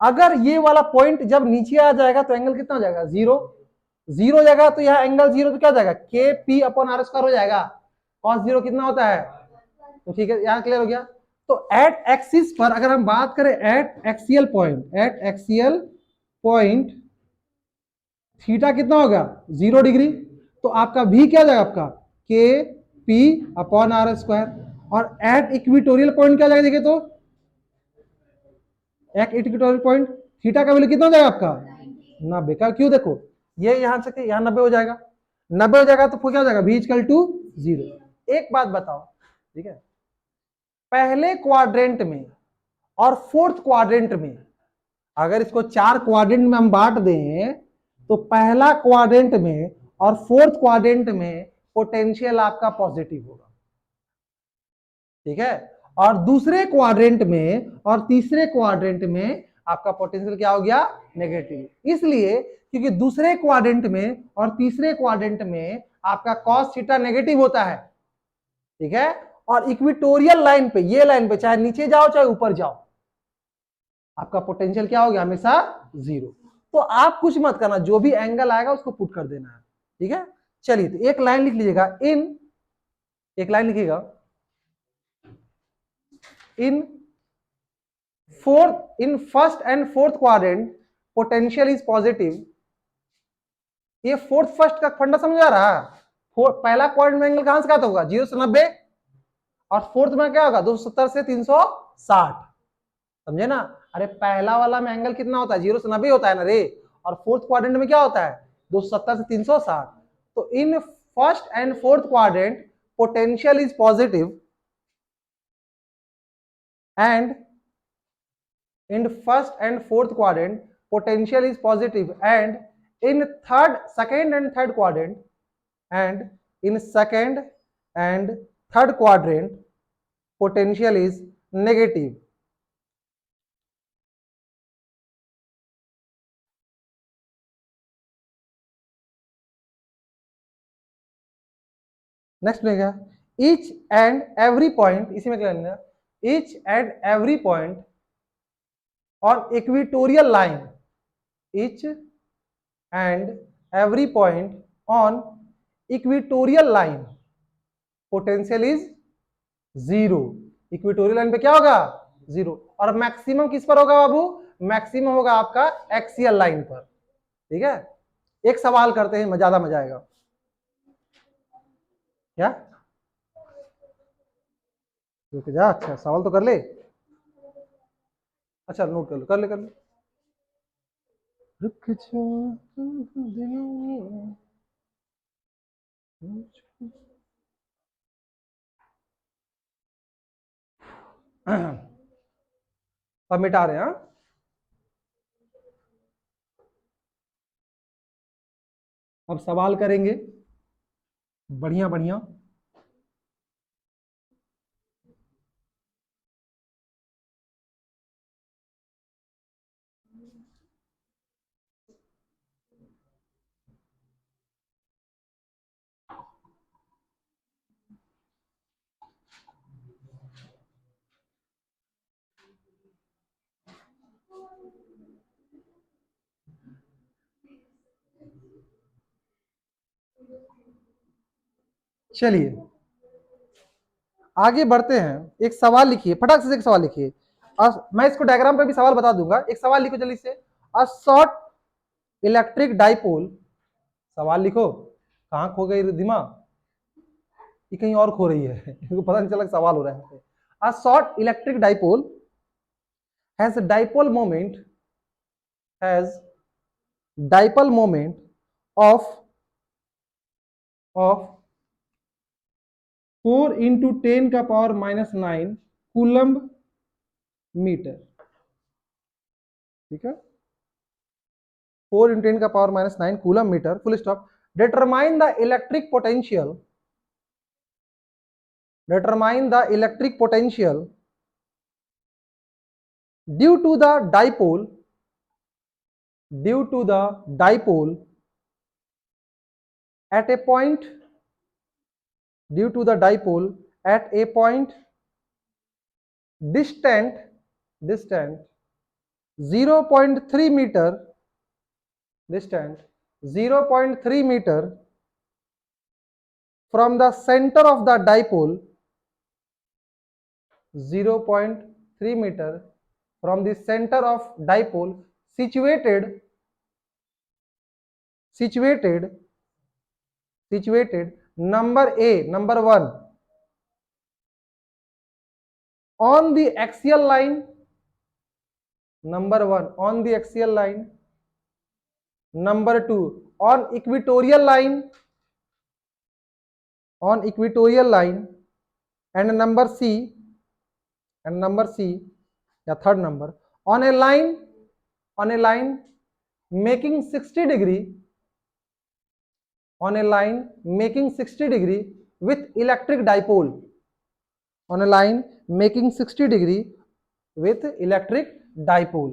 अगर ये वाला पॉइंट जब नीचे आ जाएगा तो एंगल कितना हो जाएगा, जीरो, जीरो हो जाएगा, तो यह एंगल जीरो तो क्या हो जाएगा, के पी अपॉन आर स्क्वायर हो जाएगा। कॉस जीरो कितना होता है, तो ठीक है, यहां क्लियर हो गया। तो एट एक्सिस पर अगर हम बात करें, eight axial point, eight axial point theta कितना होगा, 0 डिग्री, तो आपका भी क्या जाएगा, आपका के पी अपॉन आर स्क्वायर। और एट इक्विटोरियल पॉइंट क्या जाएगा, देखिए तो एक इक्विटोरियल पॉइंट थीटा का वैल्यू कितना हो जाएगा आपका, 90 का। क्यों, देखो ये यहां से यहां 90 हो जाएगा, 90 हो जाएगा तो क्या हो जाएगा, v इक्वल टू 0। एक बात बताओ, ठीक है, पहले क्वाड्रेंट में और फोर्थ क्वाड्रेंट में, अगर इसको 4 क्वाड्रेंट में हम बांट दें, तो पहला क्वाड्रेंट में और फोर्थ क्वाड्रेंट में पोटेंशियल आपका पॉजिटिव होगा। ठीक है, और दूसरे क्वाड्रेंट में और तीसरे क्वाड्रेंट में आपका पोटेंशियल क्या हो गया, नेगेटिव। इसलिए क्योंकि दूसरे क्वाड्रेंट में और तीसरे क्वाड्रेंट में आपका कॉस थीटा नेगेटिव होता है। ठीक है, और इक्विटोरियल लाइन पे, ये लाइन पे चाहे नीचे जाओ चाहे ऊपर जाओ, आपका पोटेंशियल क्या हो गया, हमेशा जीरो। तो आप कुछ मत करना, जो भी एंगल आएगा उसको पुट कर देना है। ठीक है, चलिए तो एक लाइन लिख लीजिएगा, एक लाइन लिखिएगा, in first and fourth quadrant potential is positive. ये फोर्थ फर्स्ट का फंडा समझ आ रहा है। पहला क्वाड्रेंट में एंगल कहां से होगा, 0 से 90, और फोर्थ में क्या होगा, 270 से 360। समझे ना? अरे पहला वाला में एंगल कितना होता है, 0 से 90 होता है ना रे, और फोर्थ क्वाड्रेंट में क्या होता है, 270 से 360। तो in first and fourth quadrant potential is positive, and in first and fourth quadrant potential is positive, and in second and third quadrant, and in second and third quadrant potential is negative. Next रहेगा each and every point, इसी में क्या लेना, each and every point on equatorial line, each and every point on equatorial line potential is zero. Equatorial line पे क्या होगा, zero. और maximum किस पर होगा बाबू, मैक्सिमम होगा आपका एक्सियल लाइन पर। ठीक है, एक सवाल करते हैं, ज्यादा मजा आएगा। क्या, रुक जा, अच्छा सवाल तो कर ले, अच्छा नोट कर लो, कर ले कर ले। रुक जा अब मिटा रहे हैं, हाँ? अब सवाल करेंगे बढ़िया बढ़िया। चलिए आगे बढ़ते हैं। एक सवाल लिखिए, फटाक से एक सवाल लिखिए। मैं इसको डायग्राम पे भी सवाल बता दूंगा। एक सवाल लिखो जल्दी से। अ शॉर्ट इलेक्ट्रिक डाइपोल, सवाल लिखो। कहां खो गई दिमाग, ये कहीं और खो रही है इनको पता नहीं चला सवाल हो रहा है। A short electric dipole has dipole moment, has dipole moment of 4 into 10 का पावर -9 कूलम्ब मीटर। ठीक है, 4 into 10 का power -9 coulomb metre, full stop. Determine the electric potential, determine the electric potential due to the dipole, due to the dipole at a point, due to the dipole at a point distant 0.3 meter, distant 0.3 meter from the center of the dipole, 0.3 meter from the center of dipole, situated number A, number 1 on the axial line, number 1 on the axial line, number 2 on equatorial line, on equatorial line, and number C, या third number on a line making 60 degree, on a line making 60 degree with electric dipole, on a line making 60 degree with electric dipole।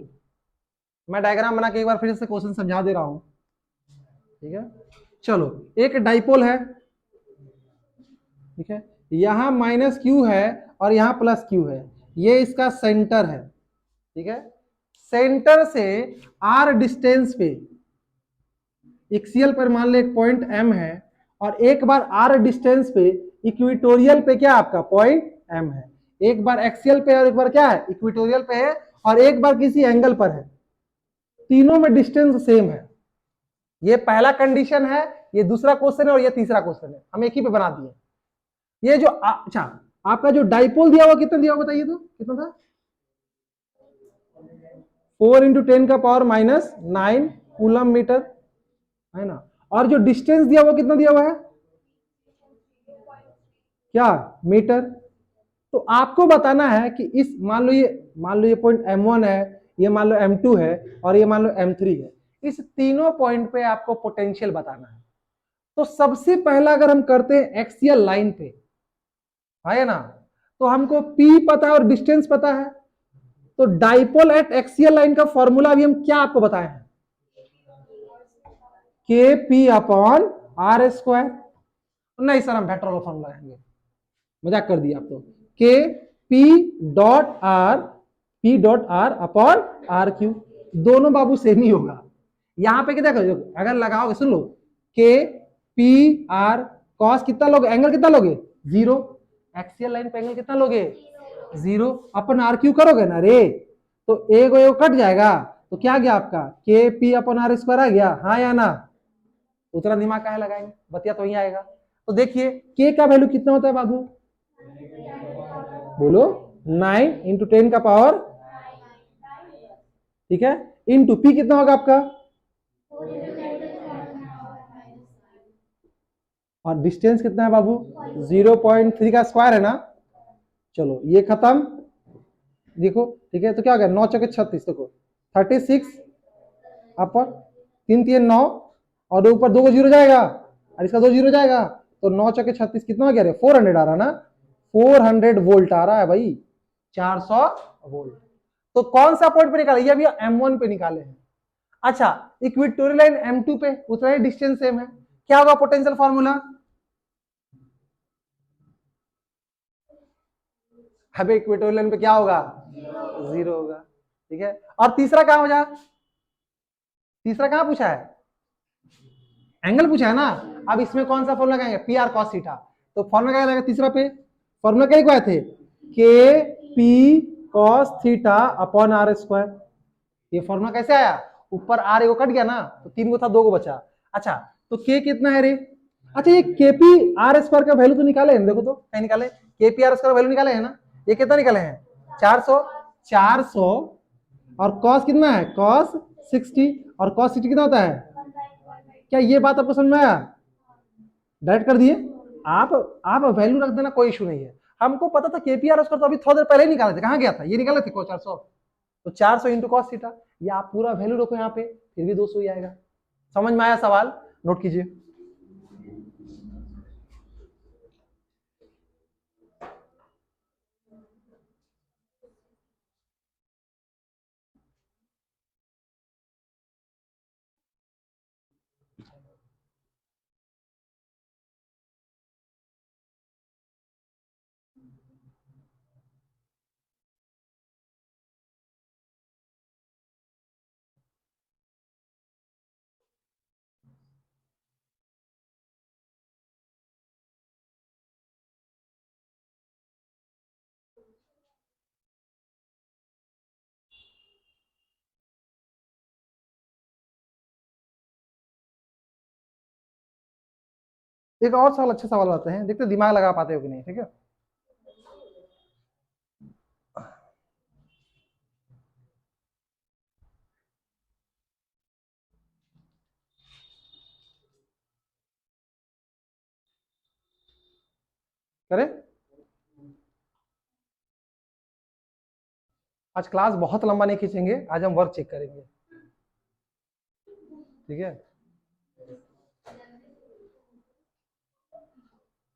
मैं diagram बना के एक बार फिर से question समझा दे रहा हूं। ठीक है, चलो एक डाइपोल है, ठीक है, यहां -q है और यहां +q है, ये इसका सेंटर है। ठीक है, सेंटर से r डिस्टेंस पे एक्सियल पर मान ले एक पॉइंट m है, और एक बार r डिस्टेंस पे इक्वेटोरियल पे क्या आपका पॉइंट m है। एक बार एक्सियल पे और एक बार क्या है इक्वेटोरियल पे है, और एक बार किसी एंगल पर है। तीनों में डिस्टेंस सेम है। ये पहला कंडीशन है, ये दूसरा क्वेश्चन है और ये तीसरा क्वेश्चन है, हम एक ही पे बना दिए। ये जो अच्छा आपका जो डाइपोल दिया हुआ कितना दिया हुआ बताइए तो, कितना था? 4 into 10 का पावर -9 कूलम मीटर है ना। और जो डिस्टेंस दिया हुआ कितना दिया हुआ है, क्या मीटर। तो आपको बताना है कि इस मान लो ये पॉइंट m1 है, ये मान लो m2 है और ये मान लो m3 है। इस तीनों पॉइंट पे आपको पोटेंशियल बताना है। तो सबसे पहला अगर हम करते हैं एक्सियल लाइन पे, है ना, तो हमको P पता है और डिस्टेंस पता है। तो डाइपोल एट एक्सियल लाइन का फॉर्मूला अभी हम क्या आपको बताए हैं, KP/r²। नहीं सर हम वेक्टर वाला फॉर्मूला लगाएंगे, मजाक कर दिया आप तो। P.r/r3 दोनों बाबू सेम ही होगा। यहां पे कितना करोगे, अगर लगाओगे सुन लो, KP/r कॉस कितना लोगे, एंगल कितना लोगे 0, एक्सियल लाइन पे एंगल कितना लोगे 0 अपन RQ करोगे ना रे, तो एक कट जाएगा, तो क्या गया आपका KP/r² आ गया, हाँ या ना। उतना दिमाग काहे लगाएंगे, बतिया तो ही आएगा। तो देखिए K का वैल्यू कितना होता है बाबू, बोलो 9 into 10 का पावर, ठीक है, इंटू P कितना होगा आपका, और डिस्टेंस कितना है बाबू 0.3 का स्क्वायर है ना। चलो ये खत्म, देखो ठीक है, तो क्या हो गया 9 चौके 36, देखो 36 अपर 3 3 9 और ऊपर 2 जीरो जाएगा और इसका 2 जीरो जाएगा, तो 9 चौके 36 कितना हो गया रे 400 आ रहा ना, 400 वोल्ट आ रहा है भाई, 400 वोल्ट। तो कौन सा पॉइंट पे निकाले, ये अभी M1 पे निकाले हैं। अच्छा इक्वेटोरियल लाइन M2 पे उतना ही डिस्टेंस सेम है, क्या होगा पोटेंशियल फॉर्मूला, अबे इक्वेटोरियल लाइन पे क्या होगा 0 होगा। ठीक है, और तीसरा कहां हो जा, तीसरा कहां पूछा है, एंगल पूछा है ना। अब इसमें कौन सा फॉर्मूला लगाएंगे, PR cos थीटा। तो फॉर्मूला क्या रहेगा तीसरा पे? फॉर्मूला क्या लिखवाए थे? के P cos theta upon are square. ये फॉर्मूला कैसे आया? ऊपर आर एगो कट गया ना, तो 3 गो था 2 गो बचा। अच्छा तो के कितना है रे? अच्छा ये केपी आर स्क्वायर का वैल्यू तो निकाले हैं, देखो तो कहीं निकाले? केपी आर स्क्वायर वैल्यू निकाले हैं ना? ये कितना निकाले हैं? 400। 400 और कॉस कितना है? कॉस 60। और कॉस 60 कितना होता है? क्या ये बात आपको समझ में आया? डायरेक्ट कर दिए आप वैल्यू रख देना, कोई इशू नहीं है। हमको पता था केपीआर उसका, तो अभी थोड़ी देर पहले ही निकाले थे। कहाँ गया था? ये निकाले थे 400। तो 400 इंटू कॉस थीटा, ये आप पूरा वैल्यू रखो यहाँ पे, फिर भी 200 ही आएगा। समझ में आया सवाल? नोट कीजिए। एक और सवाल, अच्छे सवाल आते हैं, देखते दिमाग लगा पाते हो कि नहीं। ठीक है, करें? आज क्लास बहुत लंबा नहीं खींचेंगे, आज हम वर्क चेक करेंगे। ठीक है,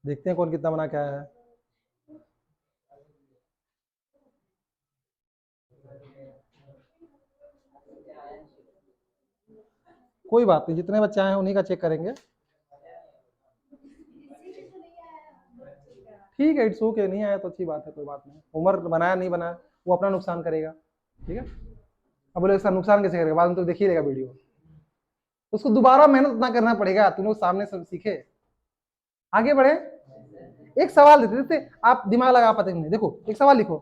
देखते हैं कौन कितना बना के आया है। कोई बात नहीं, जितने बच्चे आए हैं उन्हीं का चेक करेंगे। ठीक है, इट्स ओके, नहीं आया तो अच्छी बात है, कोई बात नहीं। उमर बनाया नहीं बनाया वो अपना नुकसान करेगा। ठीक है, अब बोले इसका नुकसान कैसे करेगा? बाद में तो देख ही लेगा वीडियो, उसको दोबारा मेहनत ना करना पड़ेगा। तुम लोग सामने सब सीखे, आगे बढ़े। एक सवाल देते देते आप दिमाग लगा पाते नहीं। देखो एक सवाल लिखो,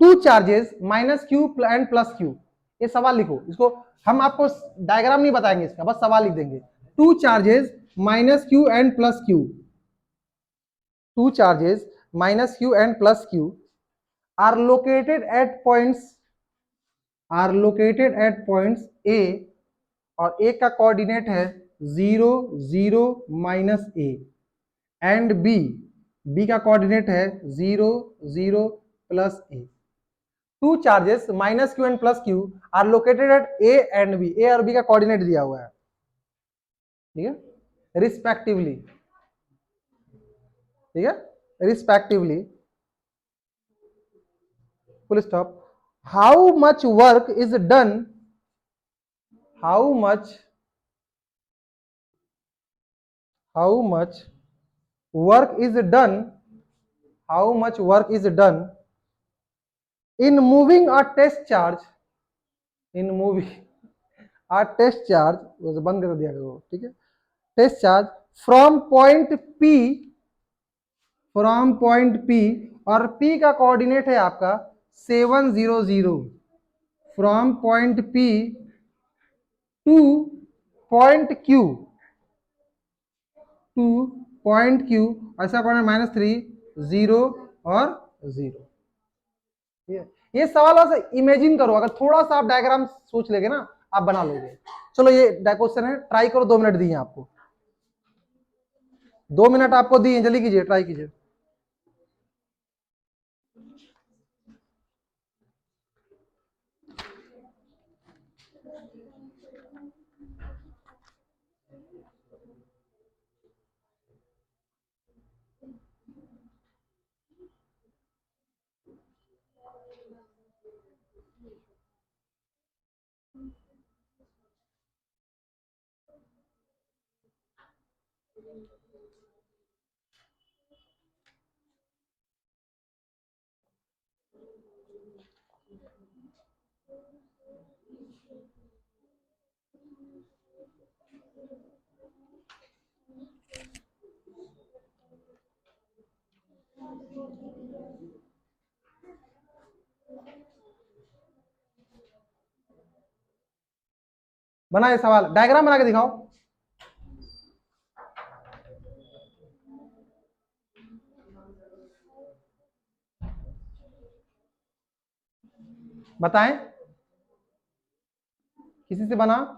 to charges minus q and plus Q. ये सवाल लिखो, इसको हम आपको डायग्राम नहीं बताएंगे इसका, बस सवाल लिख देंगे। Two charges minus q and plus q, two charges minus q and plus q are located at points, are located at points a, और ए का कोऑर्डिनेट है 0 0 minus a, and b, b का कोऑर्डिनेट है 0 0 plus a. Two charges minus q and plus q are located at a and b, a और b का coordinate दिया हुआ है। ठीक है, रिस्पेक्टिवली। ठीक है, respectively, full stop. How much work is done, how much, how much work is done, how much work is done in moving a test charge, in moving a test charge, वो बंद कर दिया करो। ठीक है, test charge from point P, from point P, और P का coordinate है आपका 700, from point P to point Q, to point Q, ऐसा कोऑर्डिनेट -3 0 और 0। ये सवाल से इमेजिन करो, अगर थोड़ा सा आप डायग्राम सोच लेंगे ना, आप बना लोगे। चलो ये क्वेश्चन है, ट्राई करो, 2 मिनट दिए आपको, 2 मिनट आपको दिए, जल्दी कीजिए, ट्राई कीजिए। बनाए सवाल, डायग्राम बना के दिखाओ। बताएं किसी से बना।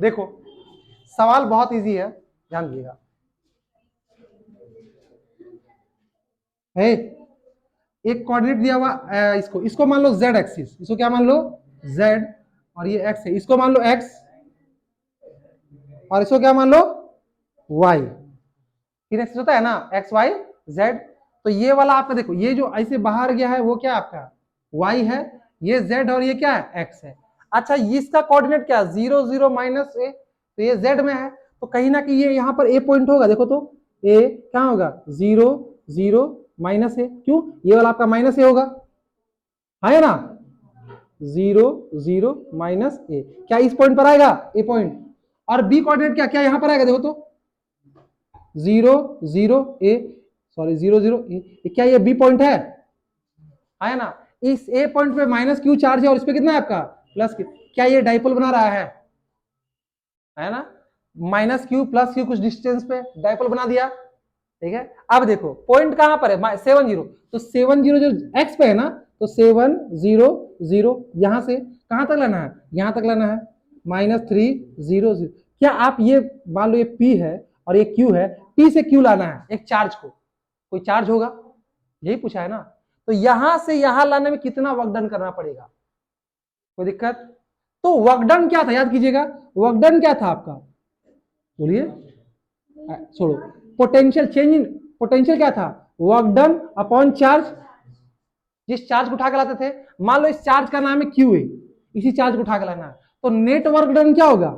देखो सवाल बहुत इजी है, ध्यान दीजिएगा। है एक कोऑर्डिनेट दिया हुआ इसको मान लो z एक्सिस, इसको क्या मान लो z, और ये x है, इसको मान लो x, और इसको क्या मान लो y। तीन एक्सिस होता है ना, x y z। तो ये वाला आपका देखो, ये जो ऐसे बाहर गया है वो क्या आपका y है, ये z और ये क्या है x है। अच्छा इसका कोऑर्डिनेट क्या है 0 0 माइनस a, तो ये z में है, तो कहीं ना कहीं ये यहाँ पर a पॉइंट होगा। देखो तो a क्या होगा 0 0 माइनस a, क्यों ये वाला आपका माइनस a होगा, है ना 0 0 माइनस a, क्या इस पॉइंट पर आएगा a पॉइंट। और b कोऑर्डिनेट क्या क्या यहाँ पर आएगा, देखो तो 0 0 a, सॉरी 0 0 a, क्या ये b पॉइंट है ना। इस a पॉइंट पे माइनस q चार्ज है और इस पे कितना है आपका प्लस q, क्या ये डाइपोल बना रहा है ना, माइनस q प्लस q कुछ डिस्टेंस पे डाइपोल बना दिया, ठीक है। अब देखो पॉइंट कहां पर है 7 0, तो 7 0 जो x पे है ना, तो 7 0 0 यहां से कहां तक लाना है, यहां तक लाना है -3 0 0। क्या आप ये मान लो ये p है और ये q है, p से q लाना है एक चार्ज को, कोई चार्ज होगा, यही पूछा है ना। तो यहां से यहां लाने में कितना वर्क डन करना पड़ेगा, कोई दिक्कत। तो वर्क डन क्या था याद कीजिएगा, वर्क डन क्या था आपका, बोलिए छोड़ो, पोटेंशियल चेंज इन, पोटेंशियल क्या था वर्क डन अपॉन चार्ज। जिस चार्ज को उठा के लाते थे, मान लो इस चार्ज का नाम है क्यू है, इसी चार्ज को उठा के लाना है, तो नेट वर्क डन क्या होगा,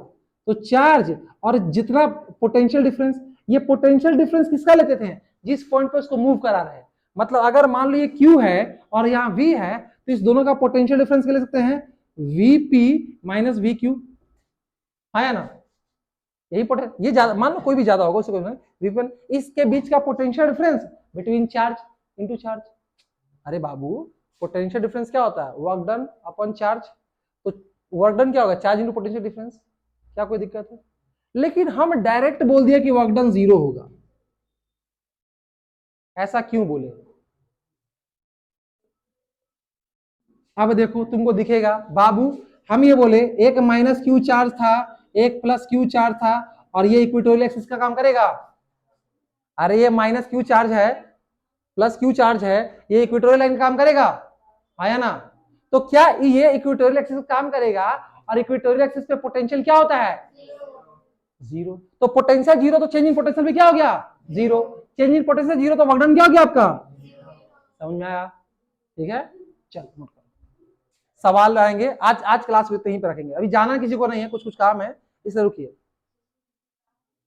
तो चार्ज और जितना पोटेंशियल डिफरेंस। ये पोटेंशियल डिफरेंस किसका लेते थे, जिस पॉइंट पर उसको मूव करा रहे हैं। मतलब अगर मान लो ये क्यू है और यहाँ वी है, तो इस दोनों का पोटेंशियल डिफरेंस क्या ले सकते हैं, वीपी माइनस वी क्यू, है ना। यही पोटेंशियल, ये ज्यादा मान लो कोई भी ज्यादा होगा उससे कोई विपन, इसके बीच का potential difference between charge into charge. अरे बाबू पोटेंशियल डिफरेंस क्या होता है, वर्क डन अपॉन चार्ज, तो वर्क डन क्या होगा चार्ज इनटू पोटेंशियल डिफरेंस, क्या कोई दिक्कत है। लेकिन हम डायरेक्ट बोल दिया कि वर्क डन 0 होगा, ऐसा क्यों बोले। अब देखो तुमको दिखेगा बाबू, हम ये बोले एक माइनस क्यू चार्ज था, एक प्लस क्यू चार्ज था, और ये इक्वेटोरियल एक्सिस का काम करेगा। अरे ये माइनस क्यू चार्ज है प्लस क्यू चार्ज है, ये इक्वेटोरियल लाइन काम करेगा, आया ना। तो क्या ये इक्वेटोरियल एक्सिस काम करेगा, और इक्वेटोरियल एक्सिस पे पोटेंशियल क्या होता है 0, तो पोटेंशियल 0, तो चेंज इन पोटेंशियल भी क्या हो गया 0, चेंज इन पोटेंशियल 0, तो वर्क डन क्या हो गया आपका, समझ में आया, ठीक है। चल नोट करो, सवाल रहेंगे आज क्लास में यहीं पे रखेंगे, अभी जाना किसी को नहीं है, कुछ कुछ काम है, इसलिए रुकिए।